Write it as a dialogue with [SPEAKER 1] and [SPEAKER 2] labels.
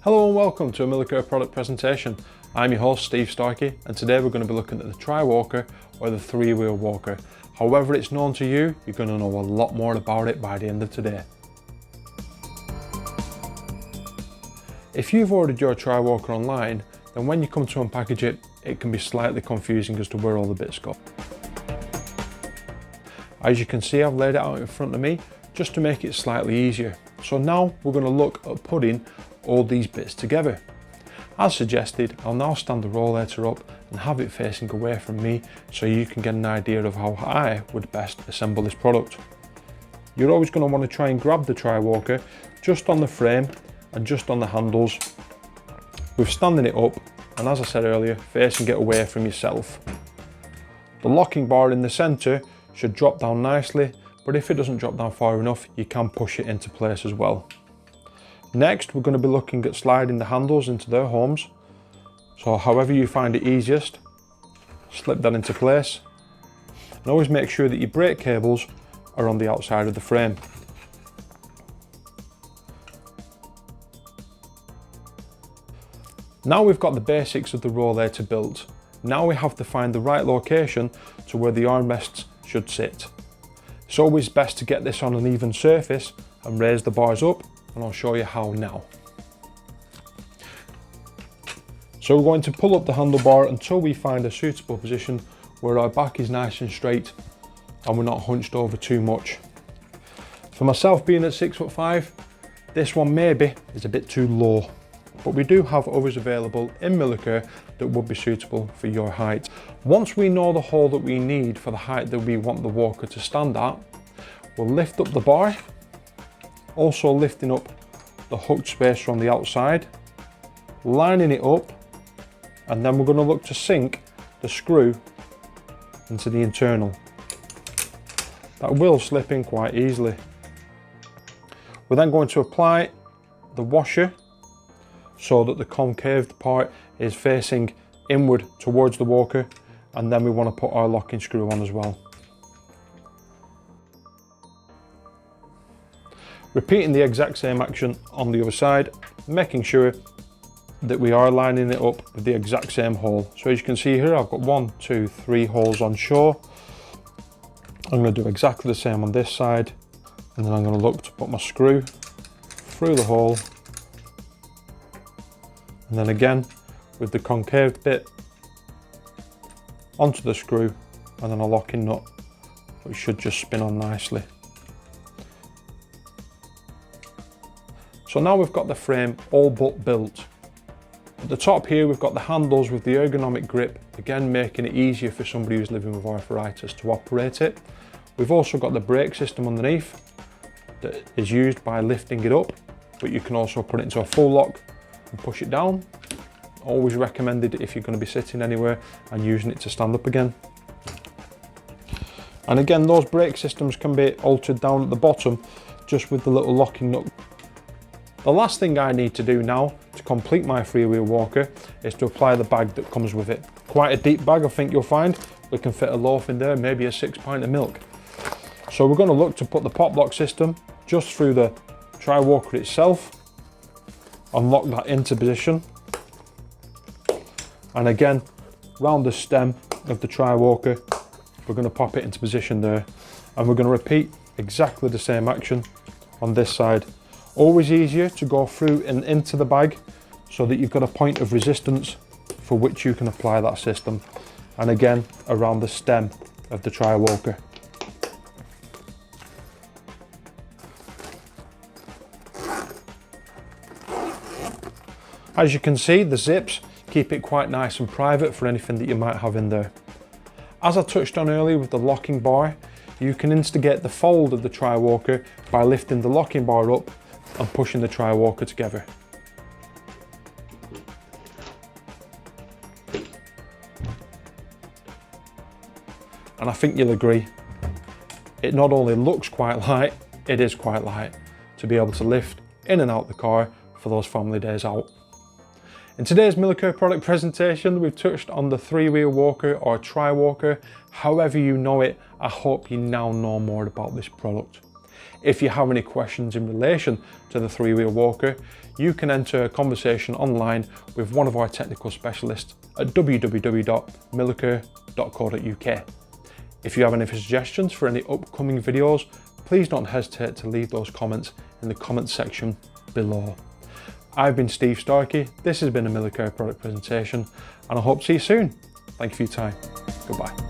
[SPEAKER 1] Hello and welcome to a Millercare product presentation. I'm your host Steve Starkie, and today we're going to be looking at the Tri-Walker or the three-wheel walker. However it's known to you, you're going to know a lot more about it by the end of today. If you've ordered your Tri-Walker online, then when you come to unpackage it, it can be slightly confusing as to where all the bits go. As you can see, I've laid it out in front of me just to make it slightly easier. So now we're going to look at putting all these bits together. As suggested, I'll now stand the rollator up and have it facing away from me so you can get an idea of how I would best assemble this product. You're always going to want to try and grab the Tri-Walker just on the frame and just on the handles with standing it up, and as I said earlier, facing it away from yourself. The locking bar in the centre should drop down nicely, but if it doesn't drop down far enough, you can push it into place as well. Next, we're going to be looking at sliding the handles into their homes. So however you find it easiest, slip that into place. And always make sure that your brake cables are on the outside of the frame. Now we've got the basics of the rollator built. Now we have to find the right location to where the armrests should sit. It's always best to get this on an even surface and raise the bars up, and I'll show you how now. So we're going to pull up the handlebar until we find a suitable position where our back is nice and straight and we're not hunched over too much. For myself, being at 6'5", this one maybe is a bit too low, but we do have others available in Millercare that would be suitable for your height. Once we know the hole that we need for the height that we want the walker to stand at, we'll lift up the bar, also lifting up the hooked space from the outside, lining it up, and then we're going to look to sink the screw into the internal. That will slip in quite easily. We're then going to apply the washer so that the concaved part is facing inward towards the walker, and then we want to put our locking screw on as well. Repeating the exact same action on the other side, making sure that we are lining it up with the exact same hole. So as you can see here, I've got 1, 2, 3 holes on shore. I'm going to do exactly the same on this side, and then I'm going to look to put my screw through the hole, and then again with the concave bit onto the screw, and then a locking nut which should just spin on nicely. So now we've got the frame all but built. At the top here we've got the handles with the ergonomic grip, again making it easier for somebody who's living with arthritis to operate it. We've also got the brake system underneath that is used by lifting it up, but you can also put it into a full lock and push it down. Always recommended if you're going to be sitting anywhere and using it to stand up again. And again, those brake systems can be altered down at the bottom just with the little locking nut. The last thing I need to do now to complete my three-wheel walker is to apply the bag that comes with it. Quite a deep bag, I think you'll find. We can fit a loaf in there, maybe a 6 pint of milk. So we're going to look to put the pop lock system just through the Tri-Walker itself, unlock that into position, and again round the stem of the Tri-Walker we're going to pop it into position there, and we're going to repeat exactly the same action on this side. Always easier to go through and into the bag so that you've got a point of resistance for which you can apply that system, and again around the stem of the Tri-Walker. As you can see, the zips keep it quite nice and private for anything that you might have in there. As I touched on earlier with the locking bar, you can instigate the fold of the Tri-Walker by lifting the locking bar up and pushing the Tri-Walker together. And I think you'll agree, it not only looks quite light, it is quite light to be able to lift in and out the car for those family days out. In today's Millercare product presentation, we've touched on the 3-wheel walker or tri-walker. However you know it, I hope you now know more about this product. If you have any questions in relation to the 3-wheel walker, you can enter a conversation online with one of our technical specialists at www.millercare.co.uk. If you have any suggestions for any upcoming videos, please don't hesitate to leave those comments in the comments section below. I've been Steve Starkie, this has been a Millercare product presentation, and I hope to see you soon. Thank you for your time. Goodbye.